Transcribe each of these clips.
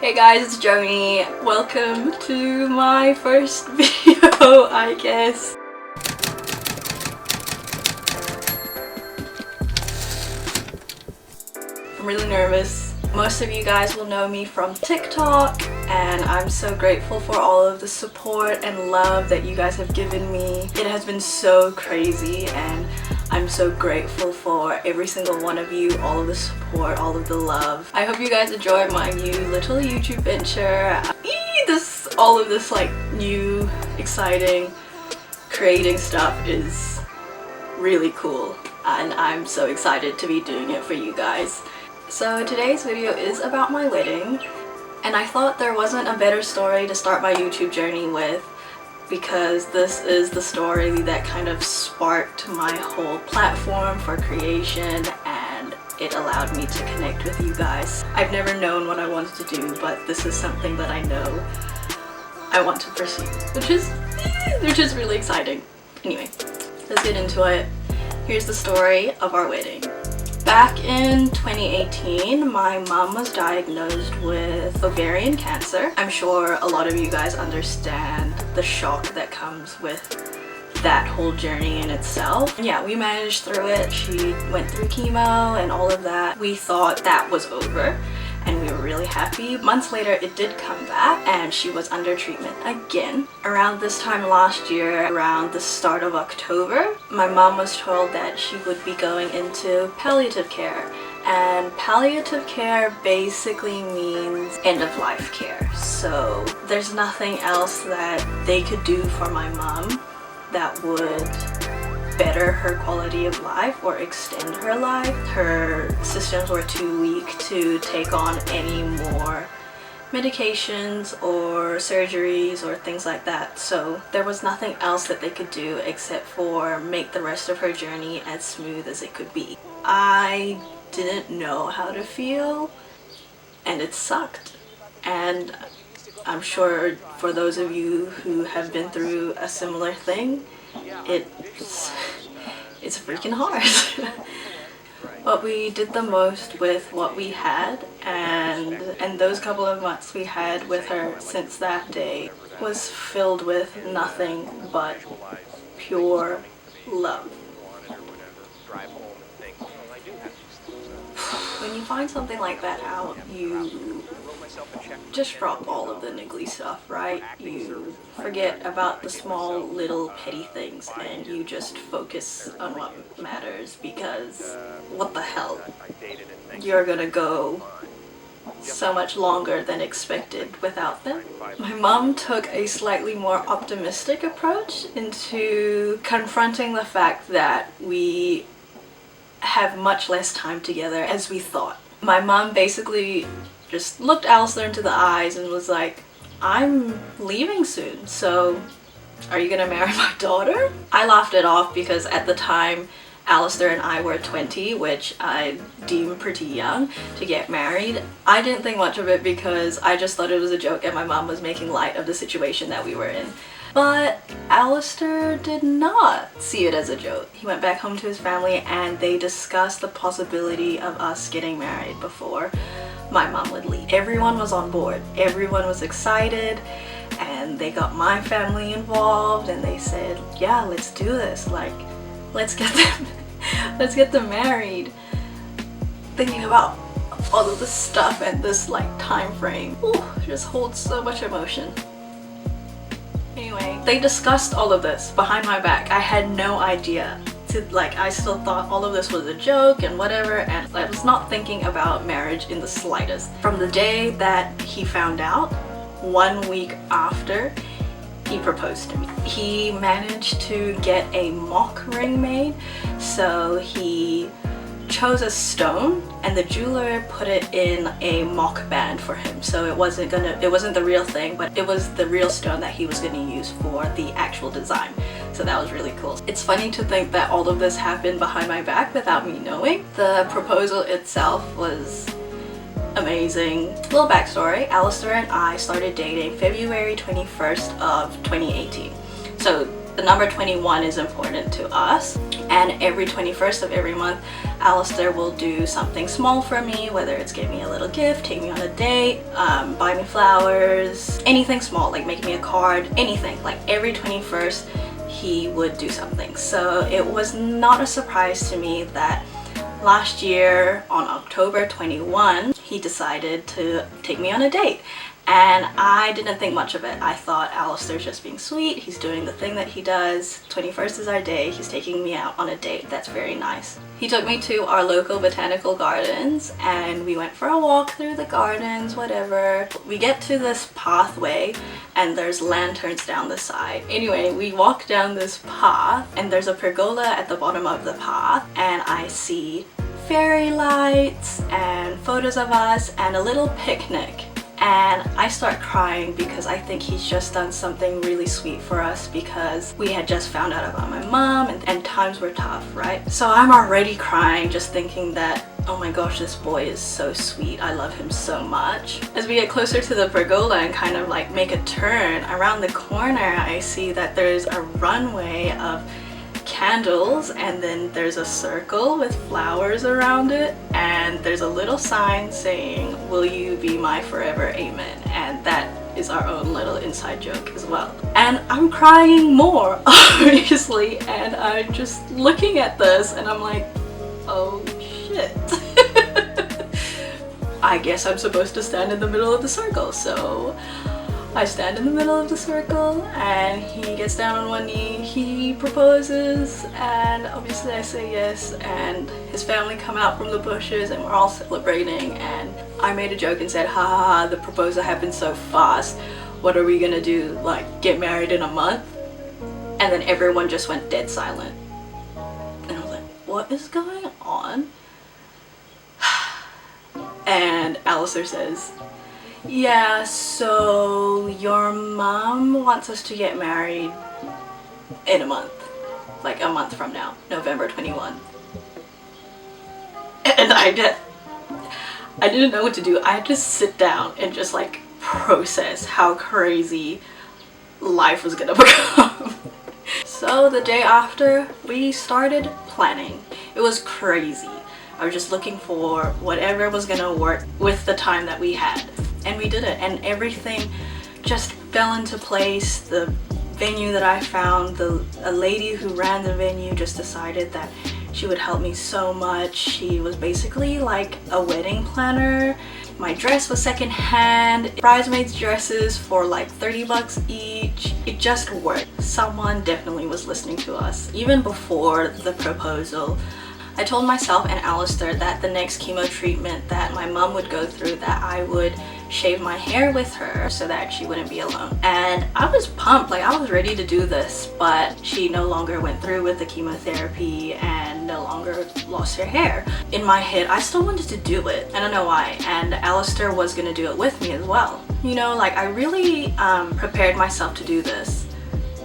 Hey guys, it's Joni. Welcome to my first video, I guess. I'm really nervous. Most of you guys will know me from TikTok, and I'm so grateful for all of the support and love that you guys have given me. It has been so crazy, and I'm so grateful for every single one of you, all of the support, all of the love. I hope you guys enjoy my new little YouTube venture. All of this like new, exciting, creating stuff is really cool, and I'm so excited to be doing it for you guys. So today's video is about my wedding, and I thought there wasn't a better story to start my YouTube journey with, because this is the story that kind of sparked my whole platform for creation, and it allowed me to connect with you guys. I've never known what I wanted to do, but this is something that I know I want to pursue, which is really exciting. Anyway, let's get into it. Here's the story of our wedding. Back in 2018, my mom was diagnosed with ovarian cancer. I'm sure a lot of you guys understand the shock that comes with that whole journey in itself. Yeah, we managed through it. She went through chemo and all of that. We thought that was over, and we were really happy. Months later, it did come back, and she was under treatment again. Around this time last year, around the start of October, my mom was told that she would be going into palliative care. And palliative care basically means end-of-life care. So there's nothing else that they could do for my mom that would better her quality of life or extend her life. Her systems were too weak to take on any more medications or surgeries or things like that. So there was nothing else that they could do except for make the rest of her journey as smooth as it could be. I didn't know how to feel, and it sucked. And I'm sure for those of you who have been through a similar thing, it's freaking hard. But we did the most with what we had, and those couple of months we had with her since that day was filled with nothing but pure love. When you find something like that out, you just drop all of the niggly stuff, right? You forget about the small little petty things, and you just focus on what matters, because what the hell, you're gonna go so much longer than expected without them. My mom took a slightly more optimistic approach into confronting the fact that we have much less time together as we thought. My mom basically just looked Alistair into the eyes and was like, I'm leaving soon, so are you gonna marry my daughter? I laughed it off because at the time Alistair and I were 20, which I deem pretty young to get married. I didn't think much of it because I just thought it was a joke and my mom was making light of the situation that we were in. But Alistair did not see it as a joke. He went back home to his family and they discussed the possibility of us getting married before my mom would leave. Everyone was on board. Everyone was excited, and they got my family involved, and they said, yeah, let's do this. Like, let's get them married. Thinking about all of this stuff and this like time frame, just holds so much emotion. Anyway, they discussed all of this behind my back. I had no idea. I still thought all of this was a joke and whatever, and I was not thinking about marriage in the slightest. From the day that he found out, 1 week after, he proposed to me. He managed to get a mock ring made, so he chose a stone and the jeweler put it in a mock band for him, so it wasn't the real thing, but it was the real stone that he was going to use for the actual design. So that was really cool. It's funny to think that all of this happened behind my back without me knowing. The proposal itself was amazing. Little backstory, Alistair and I started dating February 21st of 2018. So the number 21 is important to us. And every 21st of every month, Alistair will do something small for me, whether it's give me a little gift, take me on a date, buy me flowers, anything small, like make me a card, anything. Like every 21st, he would do something. So it was not a surprise to me that last year on October 21, he decided to take me on a date. And I didn't think much of it. I thought Alistair's just being sweet, he's doing the thing that he does. 21st is our day, he's taking me out on a date. That's very nice. He took me to our local botanical gardens and we went for a walk through the gardens, whatever. We get to this pathway and there's lanterns down the side. Anyway, we walk down this path and there's a pergola at the bottom of the path, and I see fairy lights and photos of us and a little picnic. And I start crying because I think he's just done something really sweet for us, because we had just found out about my mom and times were tough, right? So I'm already crying just thinking that, oh my gosh, this boy is so sweet, I love him so much. As we get closer to the pergola and kind of like make a turn around the corner, I see that there's a runway of candles, and then there's a circle with flowers around it, and there's a little sign saying, "Will you be my forever, amen?" And that is our own little inside joke as well. And I'm crying more, obviously, and I'm just looking at this and I'm like, oh shit. I guess I'm supposed to stand in the middle of the circle, so I stand in the middle of the circle and he gets down on one knee, he proposes, and obviously I say yes, and his family come out from the bushes and we're all celebrating, and I made a joke and said, ha ha ha, the proposal happened so fast, what are we gonna do, like get married in a month? And then everyone just went dead silent. And I was like, what is going on? And Alistair says, yeah, so your mom wants us to get married in a month. Like a month from now, November 21. And I didn't know what to do. I had to sit down and just like process how crazy life was gonna become. So the day after, we started planning. It was crazy. I was just looking for whatever was gonna work with the time that we had. And we did it, and everything just fell into place. The venue that I found, a lady who ran the venue just decided that she would help me so much. She was basically like a wedding planner. My dress was secondhand, bridesmaids dresses for like 30 bucks each. It just worked. Someone definitely was listening to us. Even before the proposal, I told myself and Alistair that the next chemo treatment that my mom would go through, that I would shave my hair with her so that she wouldn't be alone. And I was pumped, like I was ready to do this, but she no longer went through with the chemotherapy and no longer lost her hair. In my head, I still wanted to do it. I don't know why. And Alistair was gonna do it with me as well. You know, like I really prepared myself to do this.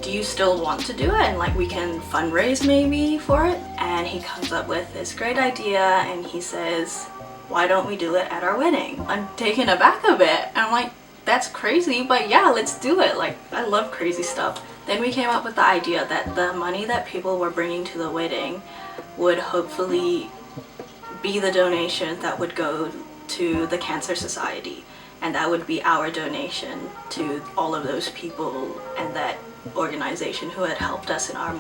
Do you still want to do it? And like we can fundraise maybe for it? And he comes up with this great idea and he says, why don't we do it at our wedding? I'm taken aback a bit. I'm like, that's crazy, but yeah, let's do it. Like, I love crazy stuff. Then we came up with the idea that the money that people were bringing to the wedding would hopefully be the donation that would go to the Cancer Society. And that would be our donation to all of those people and that organization who had helped us in our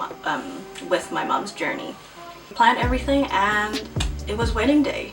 with my mom's journey. Planned everything and it was wedding day.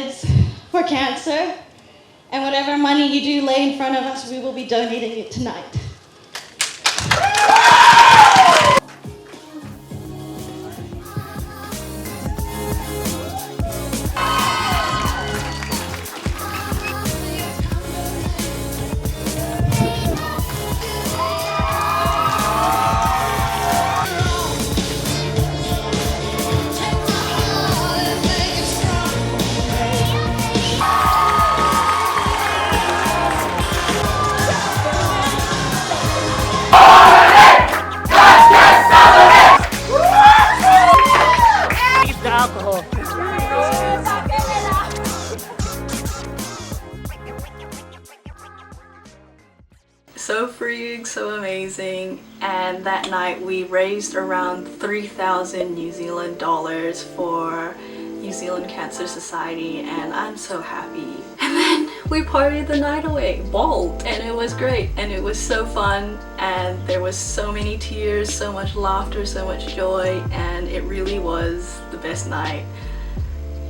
kids for cancer. And whatever money you do lay in front of us, we will be donating it tonight. So freeing, so amazing, and that night we raised around 3,000 New Zealand dollars for New Zealand Cancer Society, and I'm so happy. And then we partied the night away, balled, and it was great, and it was so fun, and there was so many tears, so much laughter, so much joy, and it really was the best night,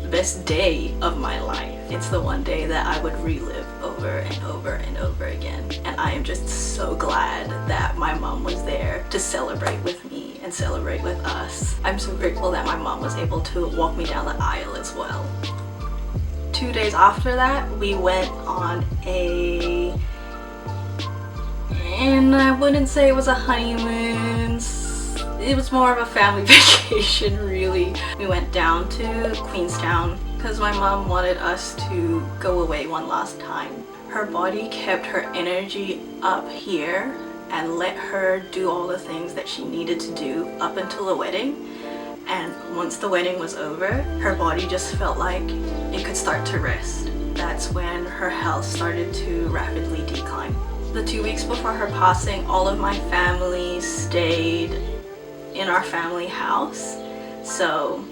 the best day of my life. It's the one day that I would relive over and over and over again, and I am just so glad that my mom was there to celebrate with me and celebrate with us. I'm so grateful that my mom was able to walk me down the aisle as well. 2 days after that, we went on and I wouldn't say it was a honeymoon, it was more of a family vacation really. We went down to Queenstown because my mom wanted us to go away one last time. Her body kept her energy up here and let her do all the things that she needed to do up until the wedding. And once the wedding was over, her body just felt like it could start to rest. That's when her health started to rapidly decline. The 2 weeks before her passing, all of my family stayed in our family house. So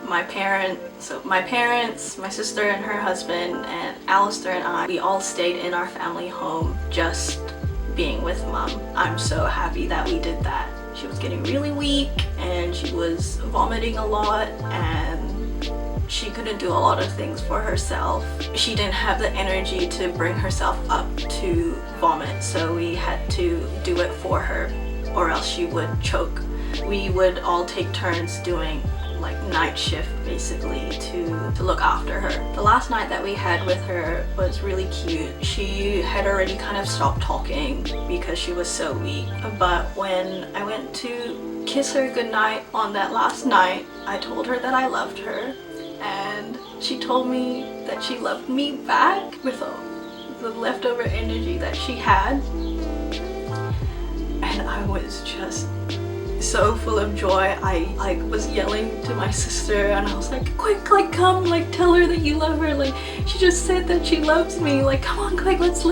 my parents, my sister and her husband, and Alistair and I, we all stayed in our family home just being with mom. I'm so happy that we did that. She was getting really weak and she was vomiting a lot and she couldn't do a lot of things for herself. She didn't have the energy to bring herself up to vomit, so we had to do it for her or else she would choke. We would all take turns doing like night shift basically to look after her. The last night that we had with her was really cute. She had already kind of stopped talking because she was so weak, but when I went to kiss her goodnight on that last night, I told her that I loved her, and she told me that she loved me back with the leftover energy that she had, and I was just so full of joy. I was yelling to my sister and I was like, quick, like come, like tell her that you love her, like she just said that she loves me, like come on quick, let's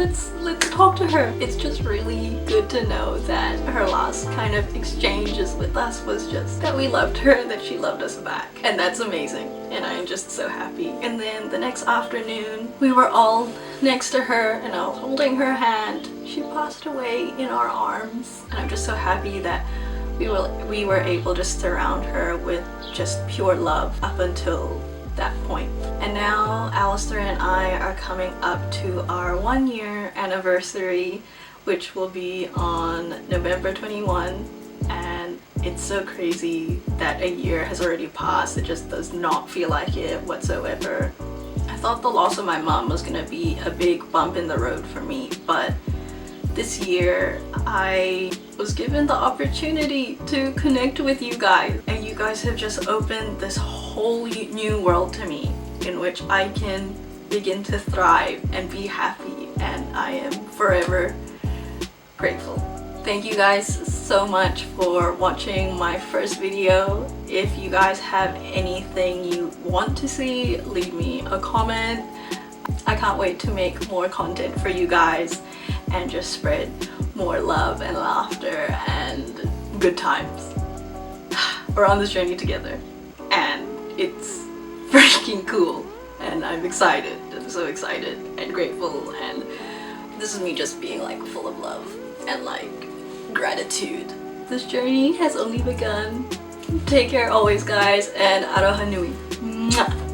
talk to her. It's just really good to know that her last kind of exchanges with us was just that we loved her and that she loved us back, and that's amazing, and I am just so happy. And then the next afternoon we were all next to her and I was holding her hand. She passed away in our arms, and I'm just so happy that we were able to surround her with just pure love up until that point. And now Alistair and I are coming up to our 1 year anniversary, which will be on November 21, and it's so crazy that a year has already passed. It just does not feel like it whatsoever. I thought the loss of my mom was gonna be a big bump in the road for me, but this year I was given the opportunity to connect with you guys, and you guys have just opened this whole new world to me in which I can begin to thrive and be happy, and I am forever grateful. Thank you guys so much for watching my first video. If you guys have anything you want to see, leave me a comment. I can't wait to make more content for you guys and just spread more love and laughter and good times. We're on this journey together and it's freaking cool, and I'm excited. I'm so excited and grateful, and this is me just being like full of love and like gratitude. This journey has only begun. Take care always guys, and aroha nui. Mwah.